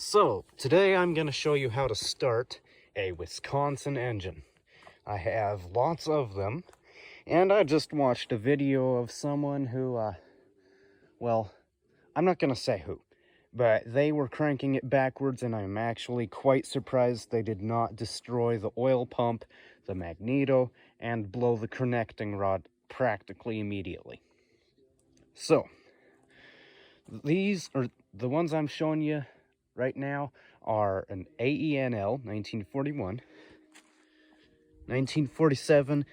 So, today I'm going to show you how to start a Wisconsin engine. I have lots of them, and I just watched a video of someone who, well, I'm not going to say who, but they were cranking it backwards, and I'm actually quite surprised they did not destroy the oil pump, the Magneto, and blow the connecting rod practically immediately. So, these are the ones I'm showing you right now are an AENL 1941, 1947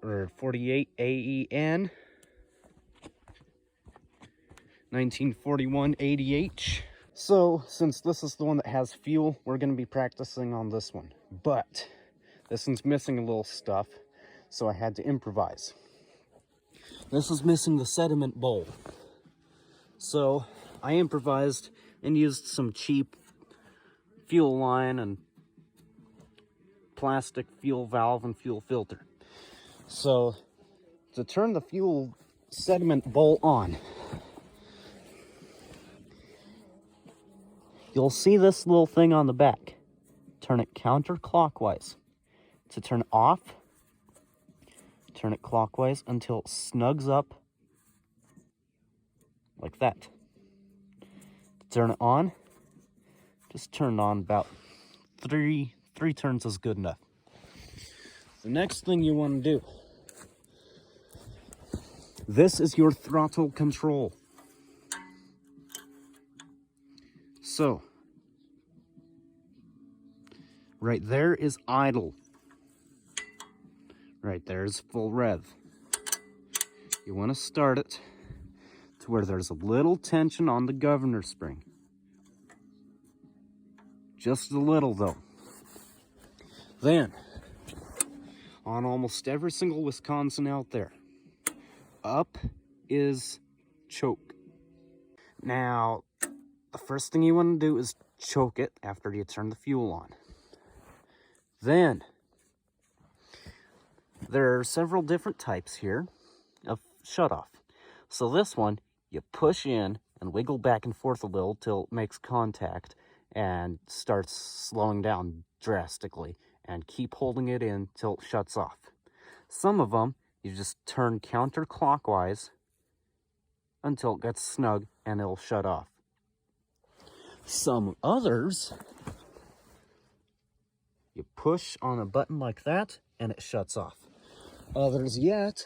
or 48 AEN, 1941 ADH. So since this is the one that has fuel, we're going to be practicing on this one. But this one's missing a little stuff, so I had to improvise. This is missing the sediment bowl. So I improvised and used some cheap fuel line and plastic fuel valve and fuel filter. So to turn the fuel sediment bowl on, you'll see this little thing on the back. Turn it counterclockwise. To turn it off, turn it clockwise until it snugs up like that. To turn it on, just turn it on about three turns is good enough. The next thing you want to do, this is your throttle control. So, right there is idle. Right there is full rev. You want to start it to where there's a little tension on the governor spring. Just a little though. Then, on almost every single Wisconsin out there, up is choke. Now, the first thing you want to do is choke it after you turn the fuel on. Then, there are several different types here of shutoff. So this one, you push in and wiggle back and forth a little till it makes contact and starts slowing down drastically, and keep holding it in till it shuts off. Some of them, you just turn counterclockwise until it gets snug and it'll shut off. Some others, you push on a button like that and it shuts off. Others yet,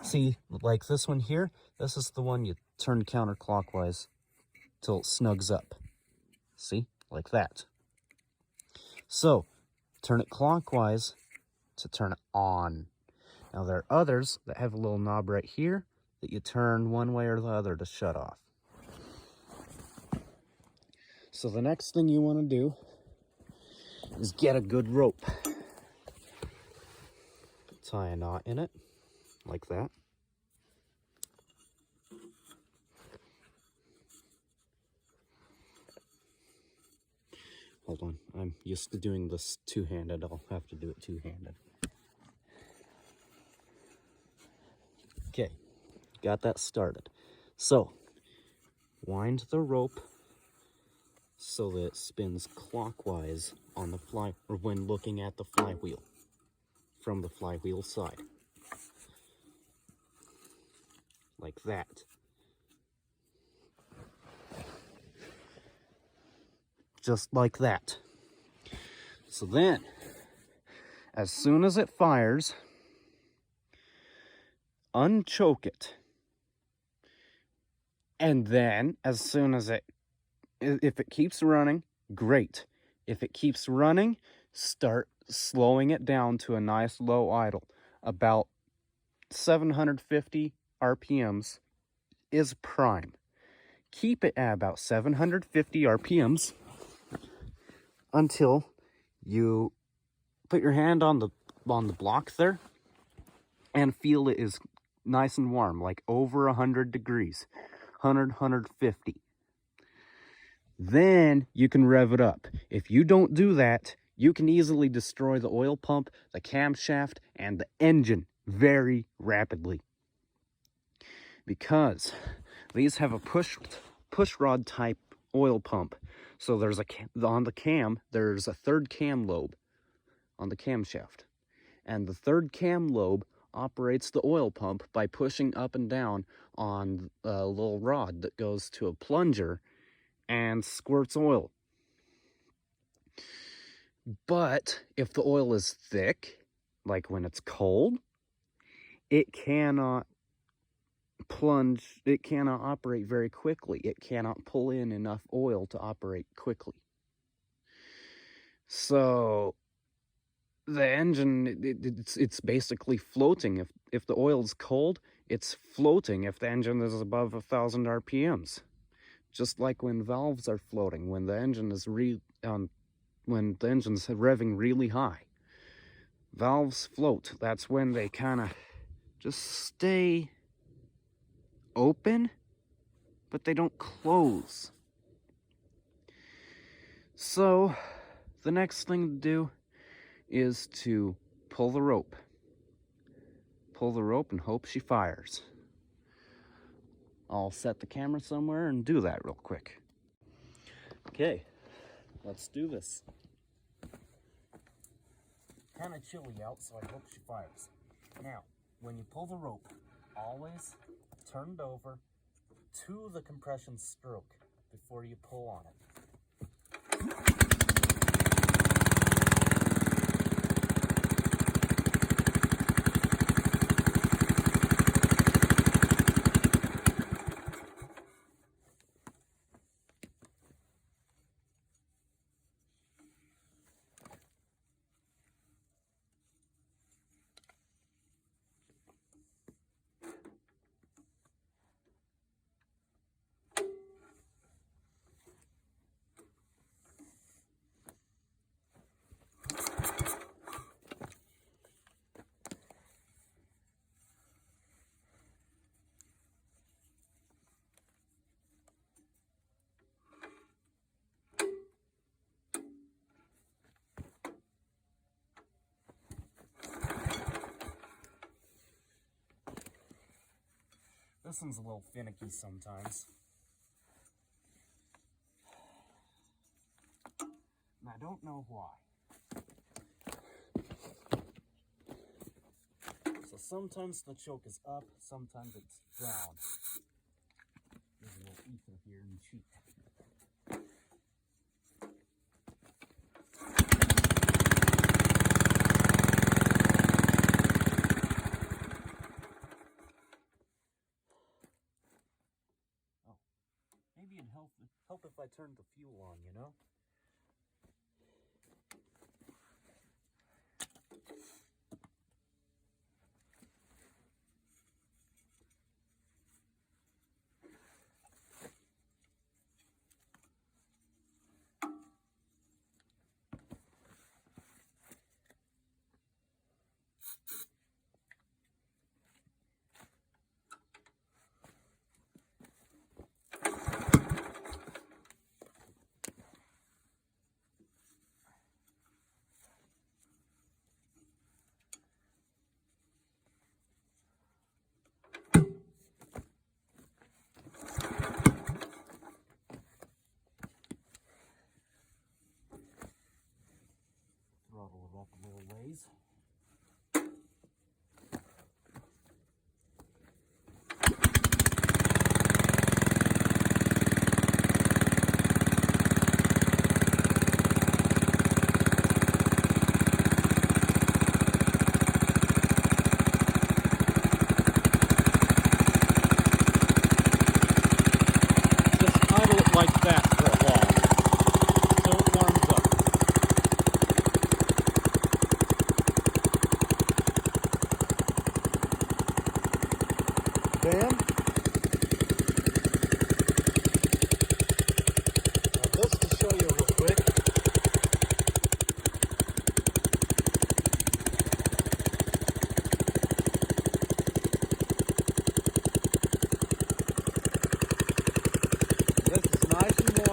see, like this one here, this is the one you turn counterclockwise till it snugs up. See, like that. So, turn it clockwise to turn it on. Now there are others that have a little knob right here that you turn one way or the other to shut off. So the next thing you want to do is get a good rope. Tie a knot in it, like that. Hold on, I'm used to doing this two-handed. I'll have to do it two-handed. Okay, got that started. So, wind the rope so that it spins clockwise on the fly, or when looking at the flywheel, from the flywheel side. Like that. Just like that. So then, as soon as it fires, unchoke it. And then, as soon as if it keeps running, great. If it keeps running, start slowing it down to a nice low idle. About 750 RPMs is prime. Keep it at about 750 RPMs until you put your hand on the block there and feel it is nice and warm, like over 100 degrees, 150. Then you can rev it up. If you don't do that, you can easily destroy the oil pump, the camshaft, and the engine very rapidly. Because These have a push rod type oil pump. So there's on the cam, there's a third cam lobe on the camshaft. And the third cam lobe operates the oil pump by pushing up and down on a little rod that goes to a plunger and squirts oil. But if the oil is thick, like when it's cold, it cannot plunge, it cannot operate very quickly. It cannot pull in enough oil to operate quickly. So the engine, it's basically floating. If the oil is cold, it's floating if the engine is above 1,000 RPMs. Just like when valves are floating, when the engine is when the engine's revving really high. Valves float. That's when they kind of just stay open, but they don't close. So the next thing to do is to pull the rope. Pull the rope and hope she fires. I'll set the camera somewhere and do that real quick. Okay, let's do this. Kind of chilly out, so I hope she fires. Now, when you pull the rope, always turn it over to the compression stroke before you pull on it. This one's a little finicky sometimes. And I don't know why. So sometimes the choke is up, sometimes it's down. There's a little ether here in the cheek. Maybe it'd help if I turned the fuel on, you know? Throttle it up a little ways. Just idle it like that for a while, so it warms up. Then, just to show you real quick, this is nice and warm.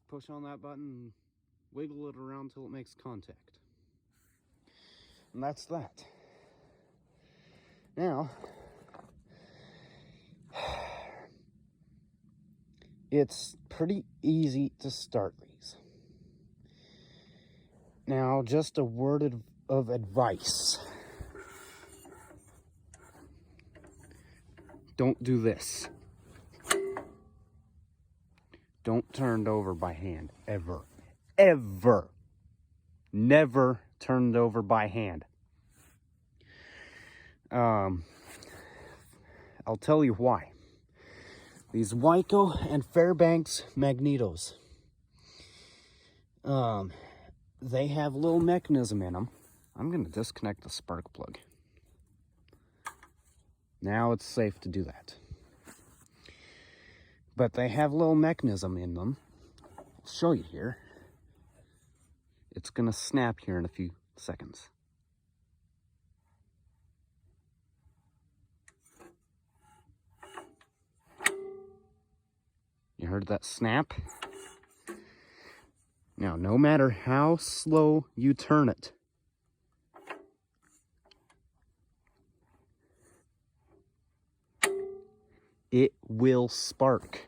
just push on that button and wiggle it around till it makes contact. And that's that. Now, it's pretty easy to start these. Now, just a word of advice. Don't do this. Don't turn it over by hand, ever. Ever. Never turned over by hand. I'll tell you why. These Wyco and Fairbanks Magnetos, they have a little mechanism in them. I'm going to disconnect the spark plug. Now it's safe to do that. But they have a little mechanism in them. I'll show you here. It's going to snap here in a few seconds. You heard that snap? Now, no matter how slow you turn it, it will spark.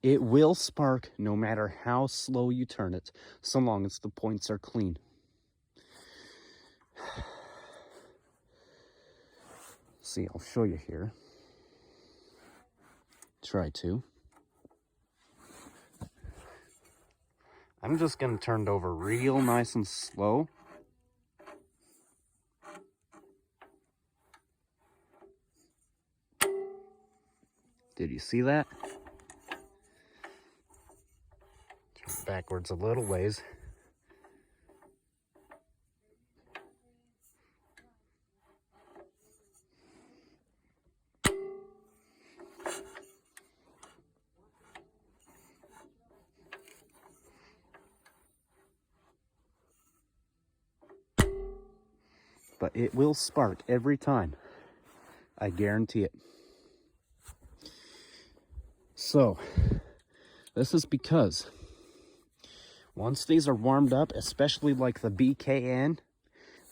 It will spark no matter how slow you turn it, so long as the points are clean. See, I'll show you here. Try to. I'm just going to turn it over real nice and slow. Did you see that? Turn it backwards a little ways. But it will spark every time. I guarantee it. So, this is because once these are warmed up, especially like the BKN,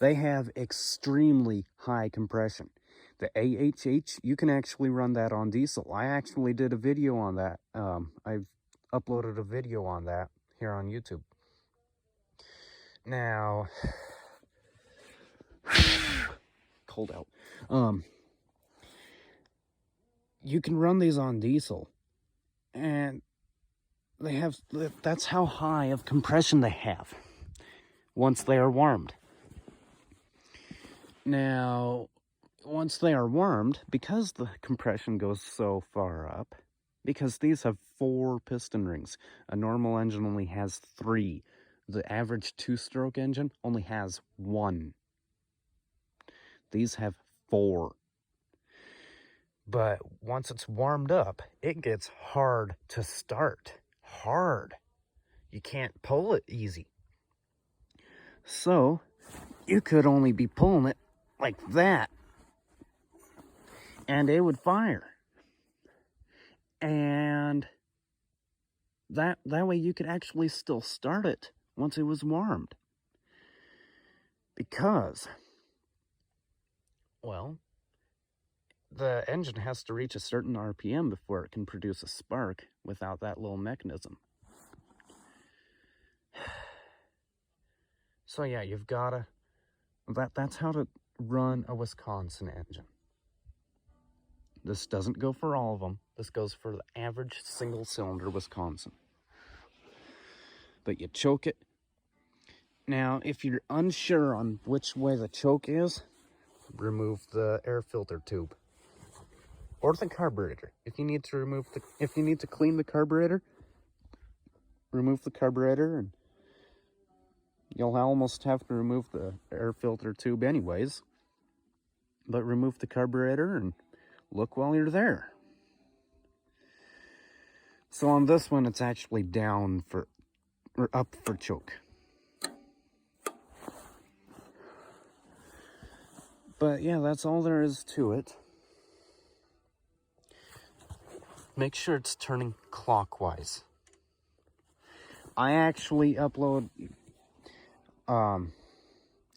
they have extremely high compression. The AHH, you can actually run that on diesel. I actually did a video on that. I've uploaded a video on that here on YouTube. Now, cold out. You can run these on diesel, and they have, that's how high of compression they have once they are warmed. Now, once they are warmed, because the compression goes so far up, because these have 4 piston rings, a normal engine only has 3. The average 2-stroke engine only has 1. These have 4. But once it's warmed up, it gets hard to start. Hard. You can't pull it easy. So, you could only be pulling it like that, and it would fire. And that way you could actually still start it once it was warmed. Because, well, the engine has to reach a certain RPM before it can produce a spark without that little mechanism. So yeah, you've gotta, that's how to run a Wisconsin engine. This doesn't go for all of them. This goes for the average single-cylinder Wisconsin. But you choke it. Now, if you're unsure on which way the choke is, remove the air filter tube. Or the carburetor. If you need to clean the carburetor, remove the carburetor, and you'll almost have to remove the air filter tube anyways. But remove the carburetor and look while you're there. So on this one, it's actually down for, or up for choke. But yeah, that's all there is to it. Make sure it's turning clockwise. I actually upload, I'll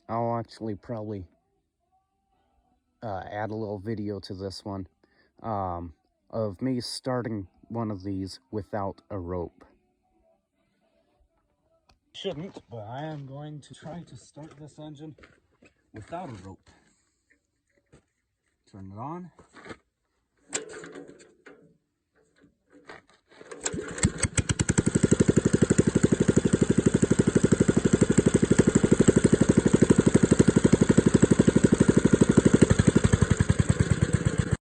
actually probably add a little video to this one of me starting one of these without a rope. Shouldn't, but I am going to try to start this engine without a rope. Turn it on.